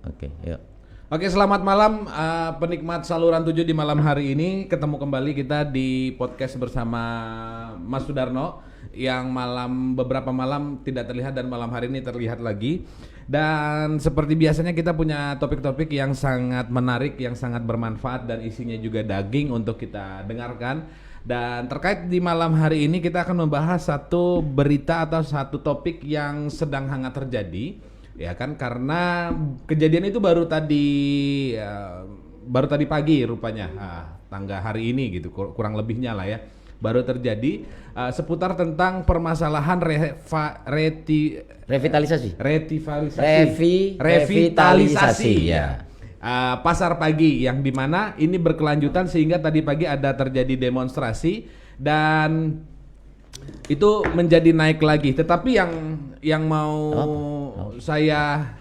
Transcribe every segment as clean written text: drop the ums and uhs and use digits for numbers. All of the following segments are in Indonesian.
Oke, yuk. Oke, selamat malam penikmat saluran 7 di malam hari ini. Ketemu kembali kita di podcast bersama Mas Sudarno yang beberapa malam tidak terlihat dan malam hari ini terlihat lagi. Dan seperti biasanya kita punya topik-topik yang sangat menarik, yang sangat bermanfaat dan isinya juga daging untuk kita dengarkan. Dan terkait di malam hari ini kita akan membahas satu berita atau satu topik yang sedang hangat terjadi. Ya kan, karena kejadian itu baru tadi pagi rupanya, tangga hari ini gitu, kurang lebihnya lah ya, baru terjadi seputar tentang permasalahan revitalisasi ya. Pasar pagi yang dimana ini berkelanjutan sehingga tadi pagi ada terjadi demonstrasi dan itu menjadi naik lagi. Tetapi yang mau saya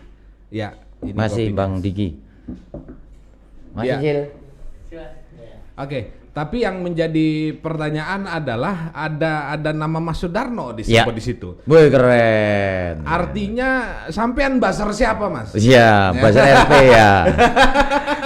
ya ini masih Bang Diki. Masih Cil. Oke, tapi yang menjadi pertanyaan adalah ada nama Mas Sudarno disebut di situ. Wih, keren. Artinya sampean buzzer siapa, Mas? Iya, buzzer RP ya.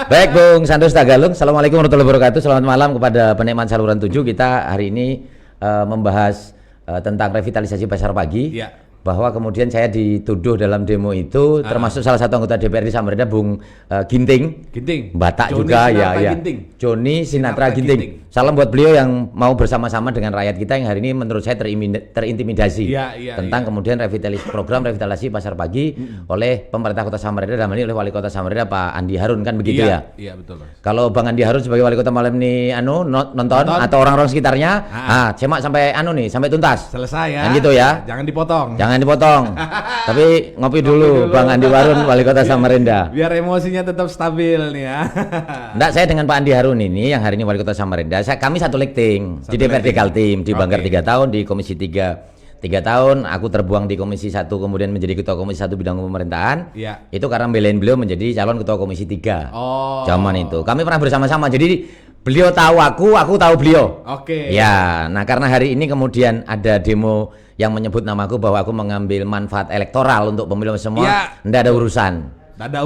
Baik, Bung Santos Tagalung. Assalamualaikum warahmatullahi wabarakatuh. Selamat malam kepada penikmat saluran 7. Kita hari ini membahas tentang revitalisasi pasar pagi. Ya. Bahwa kemudian saya dituduh dalam demo itu termasuk salah satu anggota DPRD Samarinda, Bung Ginting Batak Joni juga Sinatra ya Ginting. Joni Sinatra Ginting. Salam buat beliau yang mau bersama-sama dengan rakyat kita yang hari ini menurut saya terintimidasi tentang kemudian program revitalisasi pasar pagi oleh pemerintah Kota Samarinda, dalam hal ini oleh Wali Kota Samarinda Pak Andi Harun, kan begitu ya? Iya, betul, Mas. Kalau Bang Andi Harun sebagai Wali Kota malam ini nonton atau orang-orang sekitarnya, cemak sampai sampai tuntas. Selesai ya. Kan gitu ya. Jangan dipotong. Jangan dipotong. Tapi ngopi dulu Bang Andi Harun, Wali Kota Samarinda. Biar emosinya tetap stabil nih ya. Enggak, saya dengan Pak Andi Harun ini yang hari ini Wali Kota Samarinda, kami satu letting di DPRD Kaltim, di Banggar 3 tahun, di Komisi 3 tahun, aku terbuang di Komisi 1 kemudian menjadi Ketua Komisi 1 bidang pemerintahan. Iya. Itu karena belain beliau menjadi calon Ketua Komisi 3. Zaman itu. Kami pernah bersama-sama. Jadi beliau tahu aku tahu beliau. Oke. Ya, nah karena hari ini kemudian ada demo yang menyebut namaku bahwa aku mengambil manfaat elektoral untuk pemilu semua, enggak ada urusan. Tidak ada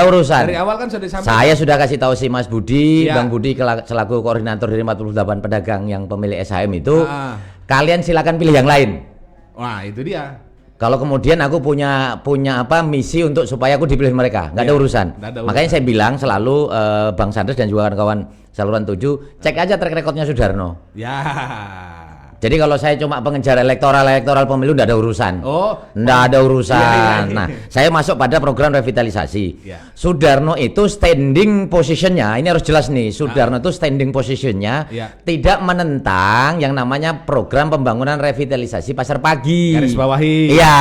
urusan. Dari awal kan sudah disampaikan. Saya sudah kasih tahu si Mas Budi, Bang Budi selaku koordinator dari 48 pedagang yang pemilik SHM itu, kalian silakan pilih yang lain. Wah, itu dia. Kalau kemudian aku punya misi untuk supaya aku dipilih mereka, nggak ada urusan. Makanya saya bilang selalu Bang Sanders dan juga kawan-kawan saluran 7, cek aja track recordnya Sudarno. Ya. Jadi kalau saya cuma pengejar elektoral pemilu nggak ada urusan. Nggak ada urusan. Nah, saya masuk pada program revitalisasi. Sudarno itu standing positionnya, ini harus jelas nih. Sudarno itu standing positionnya tidak menentang yang namanya program pembangunan revitalisasi pasar pagi. Garis bawahi. Iya.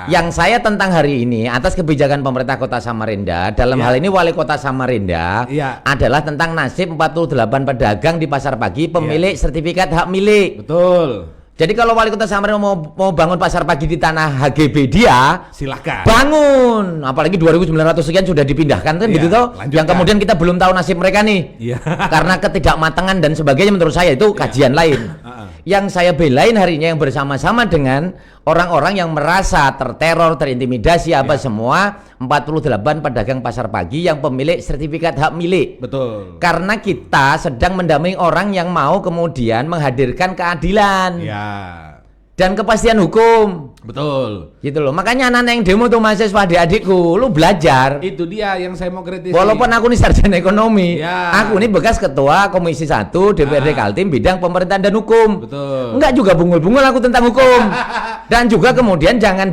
Yang saya tentang hari ini atas kebijakan pemerintah Kota Samarinda, dalam hal ini Wali Kota Samarinda, adalah tentang nasib 48 pedagang di pasar pagi pemilik sertifikat hak milik. Betul. Jadi kalau Wali Kota Samarinda mau bangun pasar pagi di tanah HGB dia, silahkan bangun. Apalagi 2.900 sekian sudah dipindahkan kan gitu toh. Yang kemudian kita belum tahu nasib mereka nih. Karena ketidakmatangan dan sebagainya menurut saya itu kajian lain. Yang saya belain harinya yang bersama-sama dengan orang-orang yang merasa terteror, terintimidasi semua 48 pedagang pasar pagi yang pemilik sertifikat hak milik. Betul. Karena kita sedang mendampingi orang yang mau kemudian menghadirkan keadilan. Dan kepastian hukum. Betul. Gitu loh. Makanya anak-anak yang demo tuh mahasiswa adik-adikku, lu belajar. Itu dia yang saya mau kritisi. Walaupun aku nih sarjana ekonomi, aku nih bekas ketua Komisi 1 DPRD Kaltim bidang pemerintahan dan hukum. Betul. Enggak juga bungul-bungul aku tentang hukum. Dan juga kemudian jangan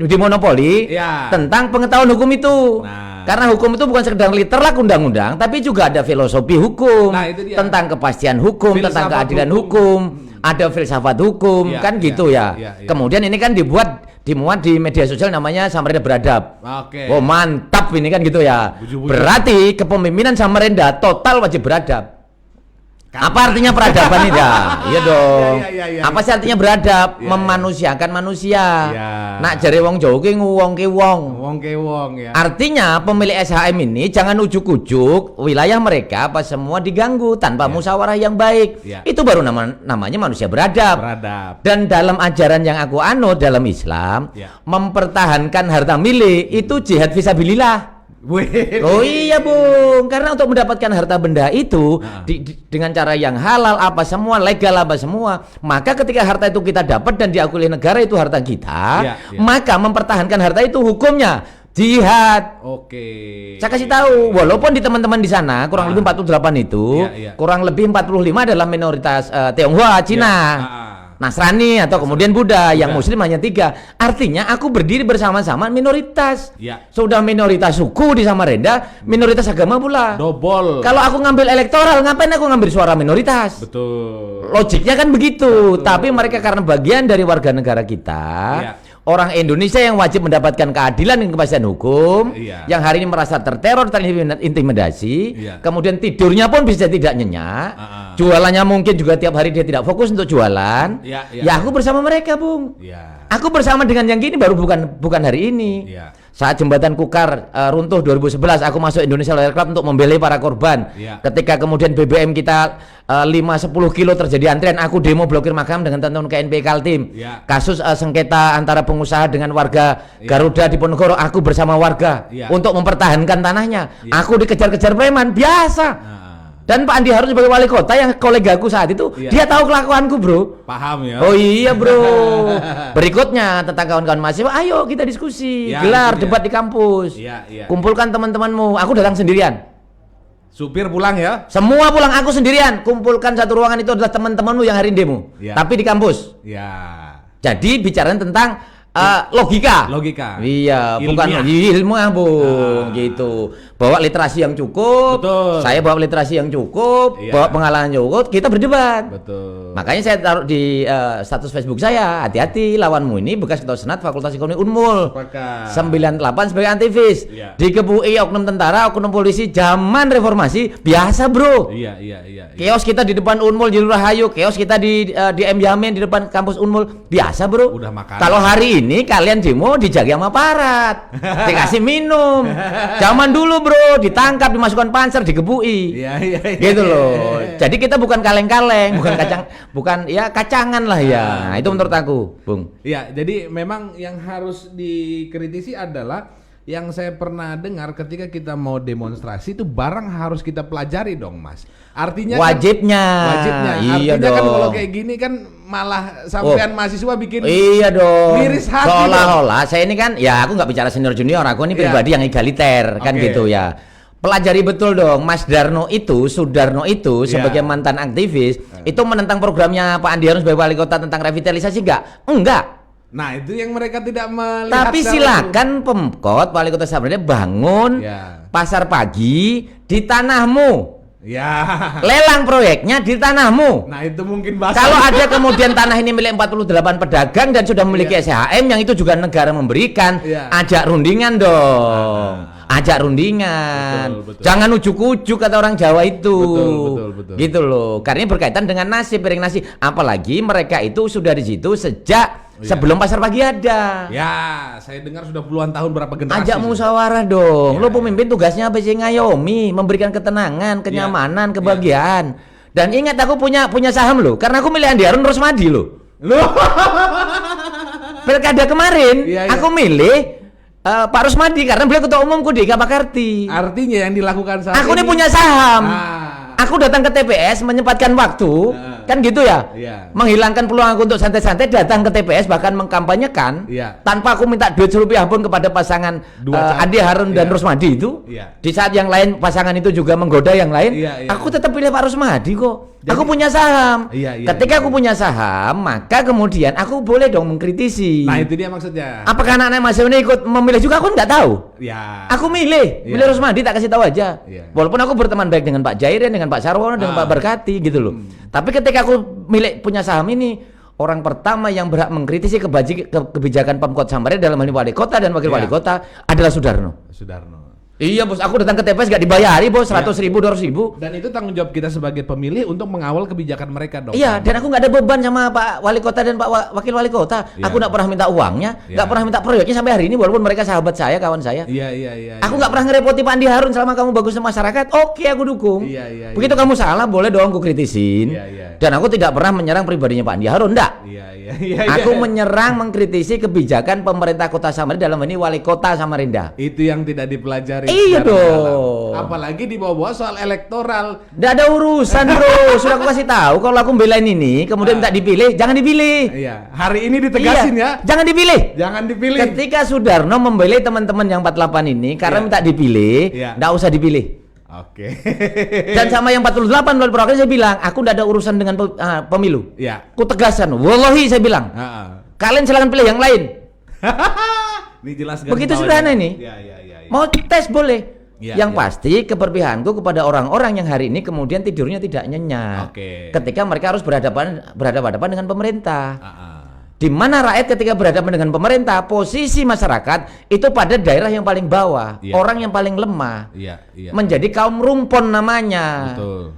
dimonopoli tentang pengetahuan hukum itu. Karena hukum itu bukan sekedar literal undang-undang, tapi juga ada filosofi hukum, tentang kepastian hukum, tentang keadilan hukum, ada filsafat hukum, kan gitu ya. Kemudian ini kan dimuat di media sosial namanya Samarinda Beradab. Oh mantap ini kan gitu ya. Berarti kepemimpinan Samarinda total wajib beradab. Apa artinya peradaban itu? Iya dong. Iya. Apa sih artinya beradab? Iya, Memanusiakan manusia. Iya. Nak jare wong Jawa ki nguwong ki wong. Wong ke wong ya. Artinya pemilik SHM ini jangan ujuk-ujuk wilayah mereka apa semua diganggu tanpa musyawarah yang baik. Iya. Itu baru namanya manusia beradab. Beradab. Dan dalam ajaran yang aku anut dalam Islam, mempertahankan harta milik itu jihad fisabilillah. Oh iya Bung, karena untuk mendapatkan harta benda itu dengan cara yang halal apa semua, legal apa semua, maka ketika harta itu kita dapat dan diakui oleh negara itu harta kita, maka mempertahankan harta itu hukumnya jihad. Oke. Saya kasih tahu, walaupun di teman-teman di sana kurang lebih 48 itu, kurang lebih 45 adalah minoritas Tionghoa, Cina. Nasrani atau kemudian Buddha, yang Muslim hanya 3. Artinya aku berdiri bersama-sama minoritas. Sudah minoritas suku di Samarinda, minoritas agama pula. Dobol. Kalau aku ngambil elektoral, ngapain aku ngambil suara minoritas? Betul. Logiknya kan begitu. Tapi mereka karena bagian dari warga negara kita, orang Indonesia yang wajib mendapatkan keadilan dan kepastian hukum, yang hari ini merasa terteror, terintimidasi, kemudian tidurnya pun bisa tidak nyenyak, jualannya mungkin juga tiap hari dia tidak fokus untuk jualan. Ya aku bersama mereka, Bung. Aku bersama dengan yang gini baru bukan hari ini. Saat jembatan Kukar runtuh 2011, aku masuk Indonesia Lawyer Club untuk membela para korban. Ketika kemudian BBM kita 5-10 kilo terjadi antrian, aku demo blokir makam dengan teman-teman KNP Kaltim. Kasus sengketa antara pengusaha dengan warga Garuda di Ponorogo, aku bersama warga untuk mempertahankan tanahnya. Aku dikejar-kejar preman biasa. Dan Pak Andi Harun sebagai wali kota yang kolegaku saat itu, dia tahu kelakuanku, Bro. Paham ya? Oh iya, Bro. Berikutnya tentang kawan-kawan mahasiswa, ayo kita diskusi, gelar debat di kampus. Kumpulkan teman-temanmu. Aku datang sendirian. Supir pulang ya? Semua pulang, aku sendirian. Kumpulkan satu ruangan, itu adalah teman-temanmu yang hari ini demo. Tapi di kampus. Jadi bicara tentang logika. Iya, bukan ilmiah, Bung. Gitu. Bawa literasi yang cukup. Saya bawa literasi yang cukup, bawa pengalaman cukup, kita berdebat. Makanya saya taruh di status Facebook saya, hati-hati lawanmu ini bekas ketua senat Fakultas Ekonomi Unmul. 98 sebagai aktivis. Dikebui oknum tentara, oknum polisi zaman reformasi, biasa, Bro. Keos kita di depan Unmul di Rahayu, keos kita di M Yamin di depan kampus Unmul, biasa, Bro. Kalau hari ini kalian demo dijaga sama aparat, dikasih minum. Zaman dulu, Bro, ditangkap, dimasukkan panser, digebui. Gitu loh. Jadi kita bukan kaleng-kaleng, bukan kacangan lah ya. Nah, itu menurut aku, Bung. Jadi memang yang harus dikritisi adalah yang saya pernah dengar ketika kita mau demonstrasi itu barang harus kita pelajari dong, Mas. Artinya wajibnya. Iya, artinya kan kalau kayak gini kan malah sampean mahasiswa bikin miris hati. Seolah-olah saya ini kan, ya aku nggak bicara senior junior, aku ini pribadi yang egaliter kan gitu ya. Pelajari betul dong, Mas Sudarno itu sebagai mantan aktivis itu menentang programnya Pak Andi Harun sebagai wali kota tentang revitalisasi enggak. Nah, itu yang mereka tidak melihat. Tapi silakan Pemkot wali kota Samarinda bangun pasar pagi di tanahmu. Lelang proyeknya di tanahmu. Nah, itu mungkin kalau ada kemudian tanah ini milik 48 pedagang dan sudah memiliki SHM yang itu juga negara memberikan, ajak rundingan dong. Ajak rundingan. Betul. Jangan ujuk-ujuk kata orang Jawa itu. Betul. Gitu loh. Karena ini berkaitan dengan nasib, piring nasi. Apalagi mereka itu sudah di situ sejak sebelum pasar pagi ada. Saya dengar sudah puluhan tahun, berapa generasi. Ajak musyawarah dong. Lo pemimpin tugasnya apa sih? Ngayomi, memberikan ketenangan, kenyamanan, kebahagiaan. Dan ingat aku punya saham lo, karena aku milih Andi Harun Rosmadi lo. Pilkada kemarin aku milih Pak Rusmadi karena beliau ketua umumku di Kapakarti. Artinya yang dilakukan saat aku ini punya saham. Aku datang ke TPS menyempatkan waktu, kan gitu ya. Menghilangkan peluang aku untuk santai-santai, datang ke TPS bahkan mengkampanyekan tanpa aku minta duit serupiah pun kepada pasangan Andi Harun dan Rusmadi itu. Di saat yang lain pasangan itu juga menggoda yang lain, aku tetap pilih Pak Rusmadi kok. Jadi, aku punya saham. Ketika aku punya saham, maka kemudian aku boleh dong mengkritisi. Nah, itu dia maksudnya. Apakah anak-anak mahasiswa ini ikut memilih juga? Aku nggak tahu. Aku milih Rusmadi, tak kasih tahu aja. Walaupun aku berteman baik dengan Pak Jairin, dengan Pak Sarwono, dengan Pak Berkati gitu loh. Tapi ketika aku punya saham ini, orang pertama yang berhak mengkritisi kebijakan Pemkot Samarinda dalam hal ini wali kota dan wakil wali kota adalah Sudarno. Iya bos, aku datang ke TPS gak dibayari bos, 100.000, 200.000. Dan itu tanggung jawab kita sebagai pemilih untuk mengawal kebijakan mereka dong. Iya, dan aku nggak ada beban sama Pak Wali Kota dan Pak Wakil Wali Kota. Aku nggak pernah minta uangnya, nggak pernah minta proyeknya sampai hari ini, walaupun mereka sahabat saya, kawan saya. Iya. Aku nggak pernah ngerepoti Pak Andi Harun selama kamu bagus sama masyarakat. Oke, aku dukung. Iya. Begitu kamu salah, boleh dong aku kritisin. Iya. Dan aku tidak pernah menyerang pribadinya Pak Andi Harun, enggak. Iya. Aku menyerang, mengkritisi kebijakan pemerintah Kota Samarinda, dalam ini Wali Kota Samarinda. Itu yang tidak dipelajari. Iya dong. Apalagi dibawa-bawa soal elektoral. Nggak ada urusan bro. Sudah aku kasih tahu kalau aku belain ini, kemudian tak dipilih, jangan dipilih. Iya. Hari ini ditegasin ya. Jangan dipilih. Jangan dipilih. Ketika Sudarno membela teman-teman yang 48 ini karena minta dipilih, nggak usah dipilih. Oke. Dan sama yang 48 melalui program saya bilang, aku nggak ada urusan dengan pemilu. Iya. Aku tegasan, wallahi saya bilang, kalian silakan pilih yang lain. Ini jelas. Begitu sederhana ini. Iya. Mau tes boleh. Yang Iya. pasti keberpihakanku kepada orang-orang yang hari ini kemudian tidurnya tidak nyenyak. Ketika mereka harus berhadapan dengan pemerintah. Di mana rakyat ketika berhadapan dengan pemerintah, posisi masyarakat itu pada daerah yang paling bawah, orang yang paling lemah, menjadi kaum rumpon namanya. Betul.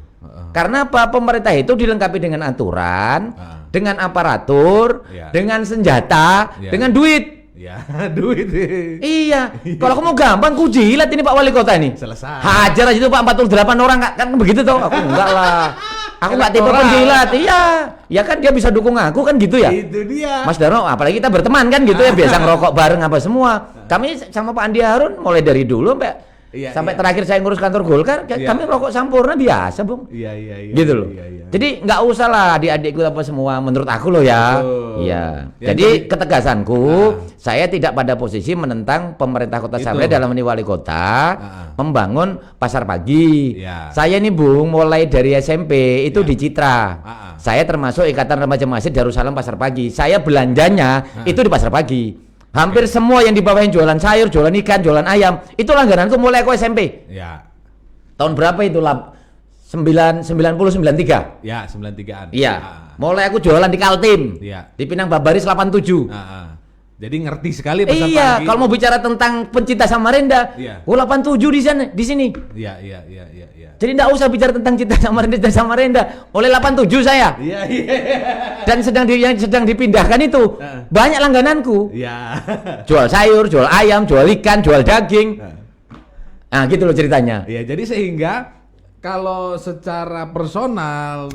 Karena apa? Pemerintah itu dilengkapi dengan aturan, dengan aparatur, dengan senjata, dengan duit. Ya, duit. Iya. Kalau kamu gampang, ku jilat ini Pak Wali Kota ini. Selesai. Hajar aja itu Pak 48 orang kan begitu toh. Aku enggak lah. Aku nggak tipe penjilat. Iya. Ya kan dia bisa dukung aku kan gitu ya. Itu dia. Mas Darno, apalagi kita berteman kan gitu ya, biasa ngerokok bareng apa semua. Kami sama Pak Andi Harun mulai dari dulu sampai terakhir saya ngurus kantor Golkar, kami rokok sampurna biasa, Bung. Iya. Gitu loh. Jadi nggak usah lah adik-adikku apa semua, menurut aku loh ya. Iya. Jadi ketegasanku, saya tidak pada posisi menentang pemerintah Kota Samarinda dalam ini Wali Kota membangun pasar pagi. Saya ini Bung, mulai dari SMP itu di Citra. Saya termasuk Ikatan Remaja Masjid Darussalam Pasar Pagi. Saya belanjanya itu di pasar pagi. Hampir semua yang dibawain jualan sayur, jualan ikan, jualan ayam, itu langgananku mulai aku SMP. Ya. Tahun berapa itu? 93. Ya, 93-an. Iya. Mulai aku jualan di Kaltim. Iya. Di Pinang Babaris 87. Jadi ngerti sekali pasar Iya, pagi. kalau mau bicara tentang pencinta Samarinda, 87 di sana, di sini. Iya. Jadi enggak usah bicara tentang cinta Samarinda. Oleh 87 saya. Iya. Dan yang sedang dipindahkan itu banyak langgananku. Iya. Jual sayur, jual ayam, jual ikan, jual daging. Nah, gitu loh ceritanya. Iya, jadi sehingga kalau secara personal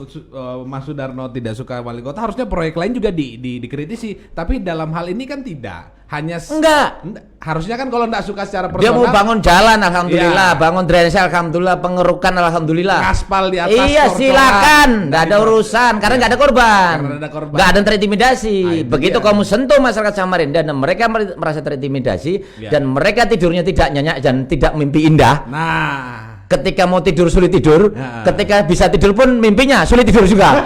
Mas Sudarno tidak suka wali kota, harusnya proyek lain juga dikritisi. Tapi dalam hal ini kan tidak. Hanya enggak. Harusnya kan kalau enggak suka secara personal. Dia mau bangun jalan alhamdulillah, bangun drainase alhamdulillah, pengerukan alhamdulillah. Aspal di atas. Iya, silakan. Enggak ada urusan karena enggak ada korban. Enggak ada terintimidasi. Begitu kamu sentuh masyarakat Samarinda dan mereka merasa terintimidasi dan mereka tidurnya tidak nyenyak dan tidak mimpi indah. Nah, ketika mau tidur sulit tidur, ketika bisa tidur pun mimpinya sulit tidur juga.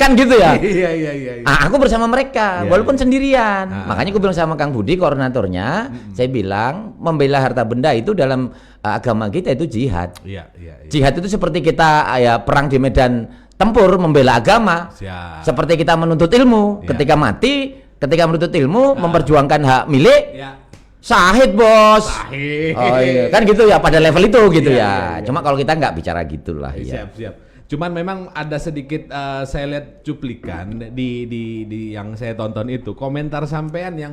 Kan gitu ya. Iya. Aku bersama mereka, walaupun sendirian. Makanya aku bilang sama Kang Budi, koordinatornya, saya bilang membela harta benda itu dalam agama kita itu jihad. Iya. Jihad itu seperti kita perang di medan tempur membela agama. Seperti kita menuntut ilmu. Ketika menuntut ilmu, memperjuangkan hak milik. Syahid bos. Sahih. Oh iya, kan gitu ya pada level itu gitu ya. Cuma kalau kita nggak bicara gitulah ya. Siap. Cuman memang ada sedikit saya lihat cuplikan di yang saya tonton itu komentar sampean yang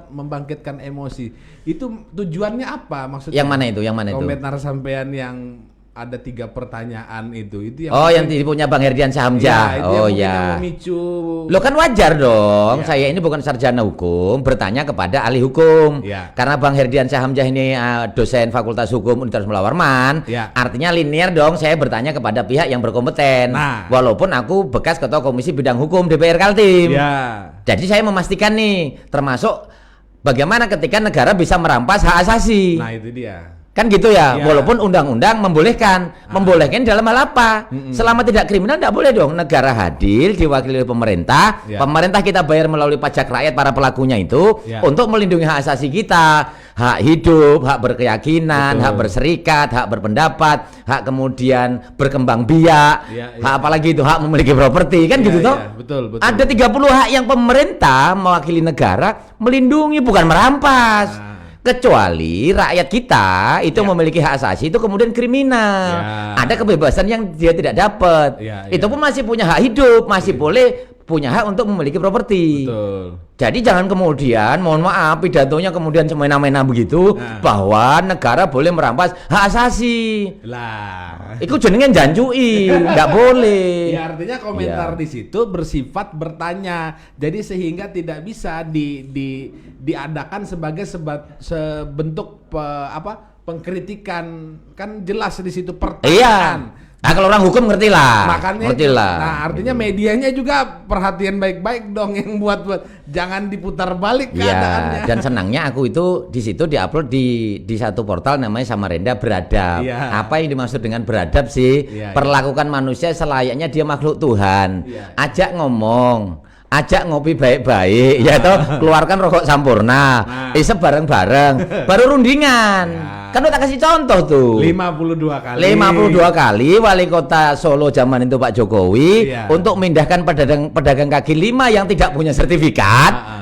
membangkitkan emosi. Itu tujuannya apa maksudnya? Yang mana itu? Komentar sampean yang ada 3 pertanyaan itu yang yang punya Bang Herdian Sahamja. Yang memicu. Lo kan wajar dong. Saya ini bukan sarjana hukum, bertanya kepada ahli hukum. Karena Bang Herdian Sahamja ini dosen Fakultas Hukum Universitas Mula Warman, artinya linear dong. Saya bertanya kepada pihak yang berkompeten. Walaupun aku bekas ketua Komisi Bidang Hukum DPR Kaltim. Jadi saya memastikan nih, termasuk bagaimana ketika negara bisa merampas hak asasi. Nah, itu dia. Kan gitu ya, walaupun undang-undang membolehkan dalam hal apa? Selama tidak kriminal tidak boleh dong. Negara hadir diwakili oleh pemerintah, pemerintah kita bayar melalui pajak rakyat para pelakunya itu untuk melindungi hak asasi kita, hak hidup, hak berkeyakinan, hak berserikat, hak berpendapat, hak kemudian berkembang biak, hak apalagi itu hak memiliki properti kan gitu toh? Betul. Ada 30 hak yang pemerintah mewakili negara melindungi bukan merampas. Kecuali rakyat kita itu memiliki hak asasi itu kemudian kriminal. Ada kebebasan yang dia tidak dapat. Itu pun masih punya hak hidup, masih boleh punya hak untuk memiliki properti. Betul. Jadi jangan kemudian, mohon maaf, pidatonya kemudian semena-mena begitu bahwa negara boleh merampas hak asasi. Lah, itu jenenge janjui, nggak boleh. Ya artinya komentar di situ bersifat bertanya. Jadi sehingga tidak bisa diadakan sebagai sebentuk pengkritikan. Kan jelas di situ pertanyaan. Iya. Nah kalau orang hukum ngerti lah. Makanya nah artinya medianya juga perhatian baik-baik dong yang buat jangan diputar balik keadaannya. Dan senangnya aku itu di situ diupload di satu portal namanya Samarinda Beradab. Apa yang dimaksud dengan beradab sih? Perlakukan manusia selayaknya dia makhluk Tuhan. Ajak ngomong, ajak ngopi baik-baik, ya toh, keluarkan rokok Sampurna, isep bareng-bareng, baru rundingan. Kan udah kasih contoh tuh. 52 kali. 52 kali wali kota Solo zaman itu Pak Jokowi untuk memindahkan pedagang kaki lima yang tidak punya sertifikat.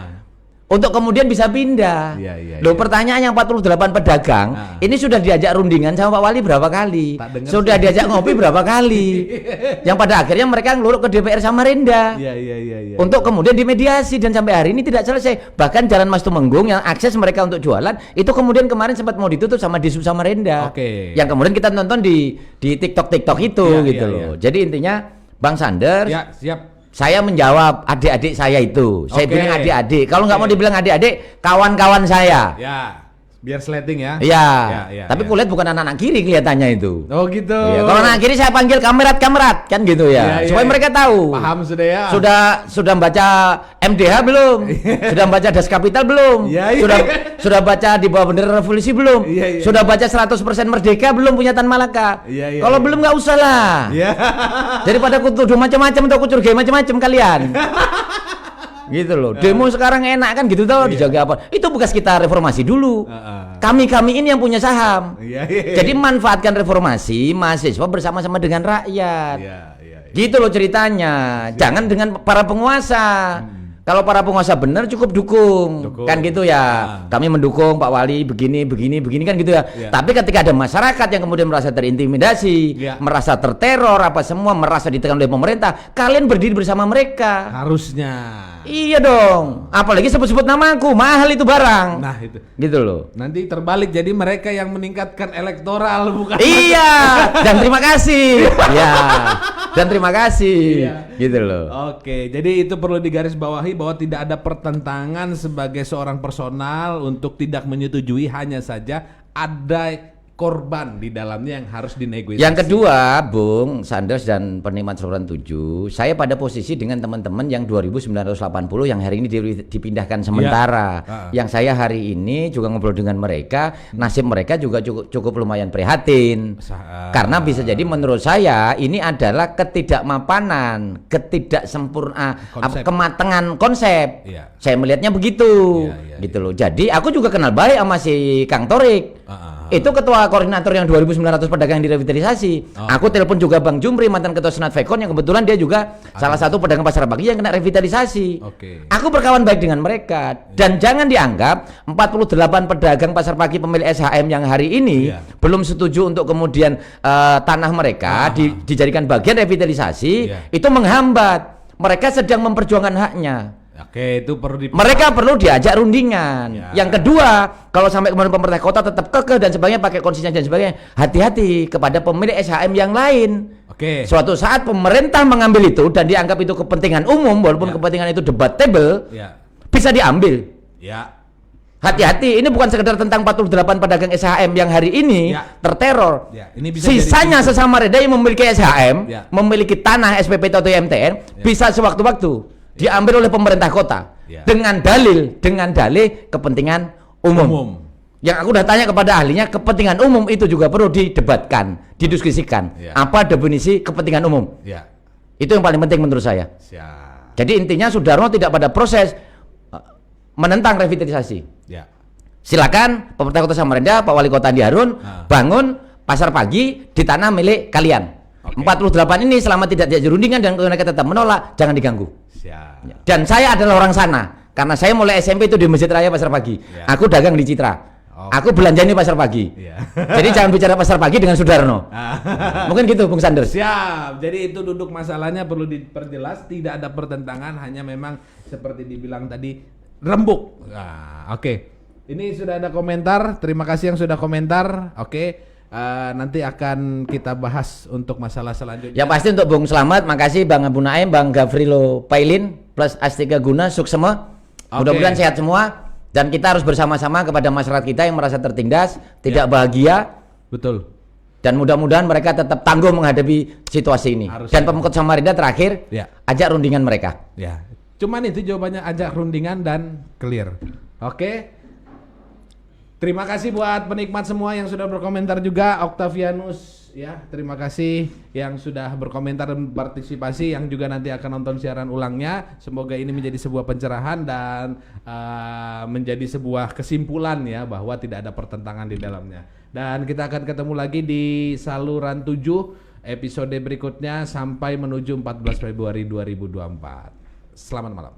Untuk kemudian bisa pindah. Loh pertanyaan yang 48 pedagang ini sudah diajak rundingan sama Pak Wali berapa kali? Sudah diajak ngopi berapa kali? Yang pada akhirnya mereka ngeluruk ke DPR Samarinda. Untuk kemudian dimediasi dan sampai hari ini tidak selesai. Bahkan Jalan Mas Tumenggung yang akses mereka untuk jualan itu kemudian kemarin sempat mau ditutup sama Disub Samarinda. Yang kemudian kita nonton di TikTok itu gitu loh. Jadi intinya Bang Sanders. Siap. Saya menjawab adik-adik saya itu. Saya bilang adik-adik. Kalau nggak mau dibilang adik-adik, kawan-kawan saya. Ya, biar sleting ya. Iya. Tapi kulihat bukan anak-anak kiri kelihatannya itu. Oh gitu. Kalau anak kiri saya panggil kamerat kan gitu ya. Supaya mereka tahu. Paham sudah ya. Sudah baca MDH belum? Sudah baca Das Kapital belum? Sudah baca Di Bawah Bendera Revolusi belum? Sudah baca 100% Merdeka belum punya Tan Malaka? Kalau belum nggak usah lah. Daripada kutuduh macam-macam atau kucurigai macam-macam kalian. Gitu loh. Demo sekarang enak kan gitu tau, dijaga apa. Itu bekas kita reformasi dulu. Kami ini yang punya saham. Jadi manfaatkan reformasi mahasiswa bersama-sama dengan rakyat. Gitu loh ceritanya. Jangan dengan para penguasa. Kalau para penguasa benar cukup dukung. Kan gitu ya. Kami mendukung Pak Wali begini kan gitu ya. Tapi ketika ada masyarakat yang kemudian merasa terintimidasi, merasa terteror apa semua, merasa ditekan oleh pemerintah, kalian berdiri bersama mereka. Harusnya. Iya dong. Apalagi sebut-sebut namaku, mahal itu barang. Nah itu. Gitu loh. Nanti terbalik jadi mereka yang meningkatkan elektoral bukan. Iya. Dan terima kasih. Ya. Dan terima kasih. Gitu loh. Oke, jadi itu perlu digarisbawahi bahwa tidak ada pertentangan sebagai seorang personal untuk tidak menyetujui, hanya saja ada korban di dalamnya yang harus dinegosiasi. Yang kedua, Bung Sanders dan penikmat saluran 7, saya pada posisi dengan teman-teman yang 2980 yang hari ini dipindahkan sementara. Yang saya hari ini juga ngobrol dengan mereka, nasib mereka juga cukup lumayan prihatin. Karena bisa jadi menurut saya ini adalah ketidakmapanan, kematangan konsep. Saya melihatnya begitu. Gitu loh. Jadi aku juga kenal baik sama si Kang Torik. Itu ketua koordinator yang 2.900 pedagang yang direvitalisasi. Aku telepon juga Bang Jumri, mantan ketua Senat Vekon, yang kebetulan dia juga salah satu pedagang pasar pagi yang kena revitalisasi. Aku berkawan baik dengan mereka. Dan jangan dianggap 48 pedagang pasar pagi pemilik SHM yang hari ini belum setuju untuk kemudian tanah mereka dijadikan bagian revitalisasi, itu menghambat. Mereka sedang memperjuangkan haknya. Itu perlu mereka perlu diajak rundingan. Yang kedua, kalau sampai kemudian pemerintah kota tetap kekeh dan sebagainya pakai konsistensi dan sebagainya, hati-hati kepada pemilik SHM yang lain. Suatu saat pemerintah mengambil itu dan dianggap itu kepentingan umum, walaupun kepentingan itu debatable, bisa diambil. Hati-hati, ini bukan sekedar tentang 48 pedagang SHM yang hari ini terteror. Ini bisa sisanya sesama reda yang memiliki SHM, memiliki tanah SPP atau MTN, bisa sewaktu-waktu diambil oleh pemerintah kota dengan dalih kepentingan umum. Yang aku udah tanya kepada ahlinya, kepentingan umum itu juga perlu didebatkan, didiskusikan. Apa definisi kepentingan umum? Itu yang paling penting menurut saya. Jadi intinya Sudarmo tidak pada proses menentang revitalisasi. Silakan pemerintah kota Samarinda, Pak Wali Kota Andi Harun bangun pasar pagi di tanah milik kalian. 48 ini selama tidak diajak rundingan dan mereka tetap menolak, jangan diganggu. Dan saya adalah orang sana karena saya mulai SMP itu di Masjid Raya Pasar Pagi. Aku dagang di Citra. Aku belanja ini pasar pagi. Iya. Jadi jangan bicara pasar pagi dengan Sudarno. Mungkin gitu Bung Sanders. Siap. Jadi itu duduk masalahnya perlu diperjelas, tidak ada pertentangan, hanya memang seperti dibilang tadi rembuk. Nah, oke. Ini sudah ada komentar. Terima kasih yang sudah komentar. Oke. Nanti akan kita bahas untuk masalah selanjutnya. Yang pasti untuk Bung Slamet, makasih Bang Abu Naim, Bang Gavrilo Pailin plus Astika Guna, suksema. Mudah-mudahan sehat semua. Dan kita harus bersama-sama kepada masyarakat kita yang merasa tertindas, tidak bahagia. Betul. Dan mudah-mudahan mereka tetap tangguh menghadapi situasi ini. Dan Pemkot Samarinda terakhir, ajak rundingan mereka. Ya, cuman itu jawabannya, ajak rundingan dan clear. Oke. Terima kasih buat penikmat semua yang sudah berkomentar juga. Octavianus, ya, terima kasih yang sudah berkomentar dan partisipasi, yang juga nanti akan nonton siaran ulangnya. Semoga ini menjadi sebuah pencerahan dan menjadi sebuah kesimpulan ya, bahwa tidak ada pertentangan di dalamnya. Dan kita akan ketemu lagi di saluran 7 episode berikutnya sampai menuju 14 Februari 2024. Selamat malam.